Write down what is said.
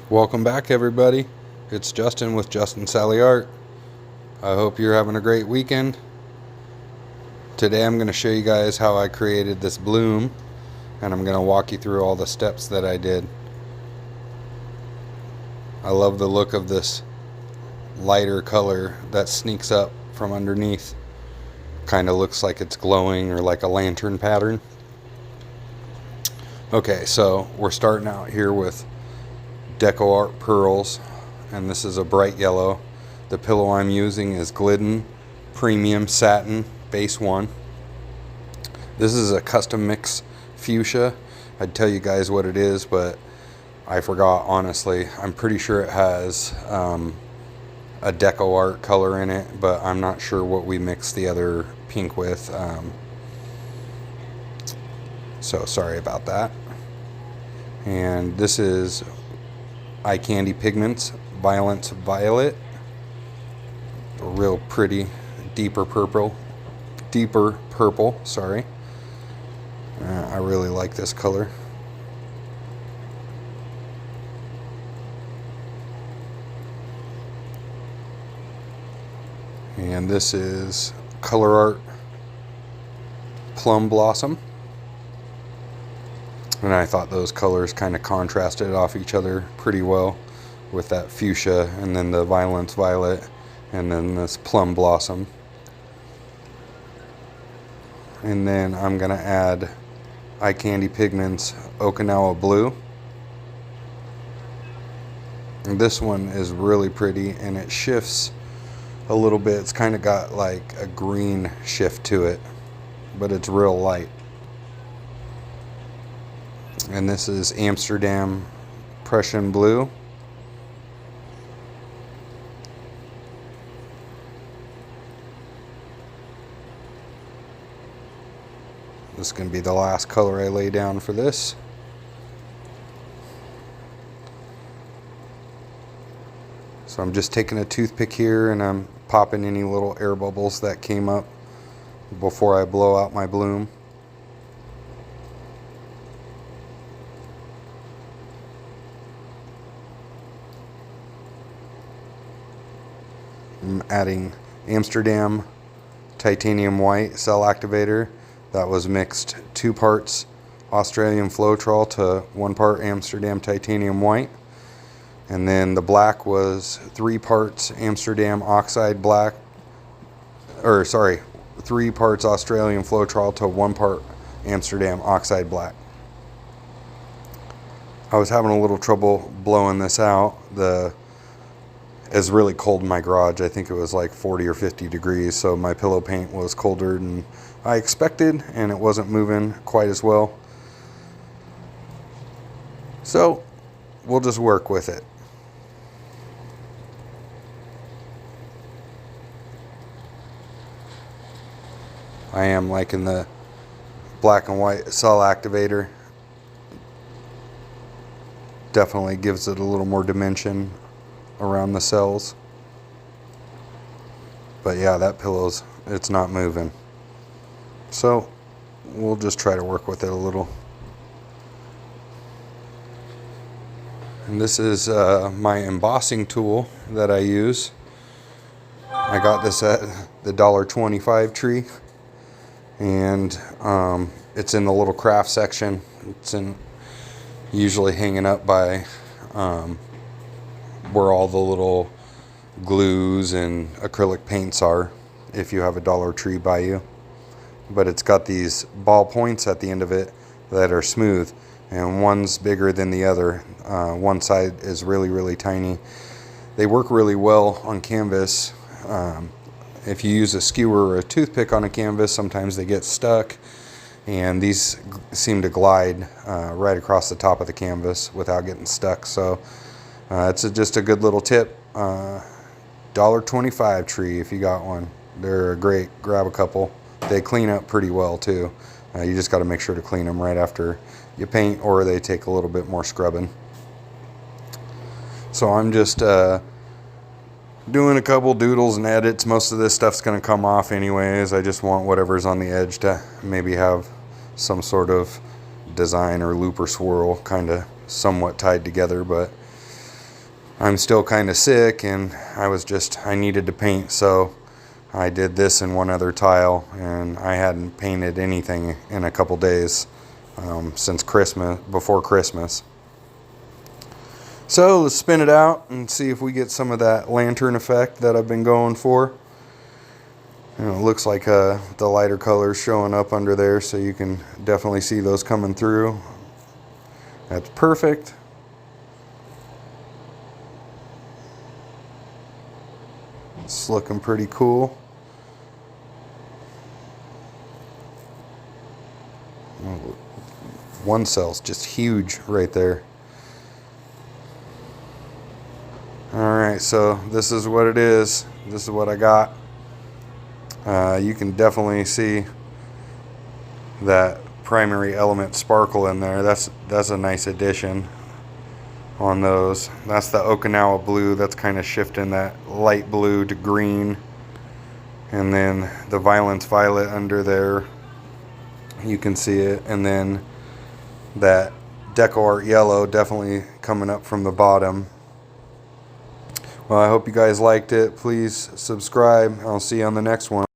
Welcome back, everybody. It's Justin with Justinsalleyart. I hope you're having a great weekend. Today I'm going to show you guys how I created this bloom, and I'm going to walk you through all the steps that I did. I love the look of this lighter color that sneaks up from underneath. Kind of looks like it's glowing or like a lantern pattern. Okay, so we're starting out here with DecoArt pearls, and this is a bright yellow. The pillow I'm using is Glidden Premium Satin Base 1. This is a custom mix fuchsia. I'd tell you guys what it is, but I forgot, honestly. I'm pretty sure it has a DecoArt color in it, but I'm not sure what we mixed the other pink with. So sorry about that. And this is Eye Candy Pigments Violence Violet. A real pretty deeper purple, sorry. I really like this color. And this is ColorArt Plum Blossom. And I thought those colors kind of contrasted off each other pretty well with that fuchsia and then the Violence Violet and then this Plum Blossom. And then I'm going to add Eye Candy Pigments Okinawa Blue. And this one is really pretty, and it shifts a little bit. It's kind of got like a green shift to it, but it's real light. And this is Amsterdam Prussian Blue. This is going to be the last color I lay down for this. So I'm just taking a toothpick here and I'm popping any little air bubbles that came up before I blow out my bloom. I'm adding Amsterdam Titanium White Cell Activator. That was mixed 2 parts Australian Floetrol to 1 part Amsterdam Titanium White. And then the black was 3 parts Amsterdam Oxide Black, 3 parts Australian Floetrol to 1 part Amsterdam Oxide Black. I was having a little trouble blowing this out. It's really cold in my garage. I think it was like 40 or 50 degrees, so my pillow paint was colder than I expected, and it wasn't moving quite as well. So we'll just work with it. I am liking the black and white cell activator. Definitely gives it a little more dimension around the cells. But yeah, that it's not moving. So we'll just try to work with it a little. And this is my embossing tool that I use. I got this at the $1.25 tree, and it's in the little craft section. It's usually hanging up by where all the little glues and acrylic paints are, if you have a Dollar Tree by you. But it's got these ball points at the end of it that are smooth, and one's bigger than the other. One side is really tiny. They work really well on canvas. If you use a skewer or a toothpick on a canvas, sometimes they get stuck, and these seem to glide right across the top of the canvas without getting stuck. So it's just a good little tip. $1.25 tree if you got one. They're great. Grab a couple. They clean up pretty well too. You just got to make sure to clean them right after you paint, or they take a little bit more scrubbing. So I'm just doing a couple doodles and edits. Most of this stuff's going to come off anyways. I just want whatever's on the edge to maybe have some sort of design or loop or swirl kind of somewhat tied together. But I'm still kind of sick, and I needed to paint, so I did this in one other tile, and I hadn't painted anything in a couple days since before Christmas. So let's spin it out and see if we get some of that lantern effect that I've been going for. And it looks like the lighter colors showing up under there, so you can definitely see those coming through. That's perfect. It's looking pretty cool. One cell's just huge right there. Alright, so this is what it is. This is what I got. You can definitely see that primary element sparkle in there. That's a nice addition on those. That's the Okinawa blue. That's kind of shifting that light blue to green. And then the Violence Violet under there. You can see it. And then that Deco Art Yellow definitely coming up from the bottom. Well, I hope you guys liked it. Please subscribe. I'll see you on the next one.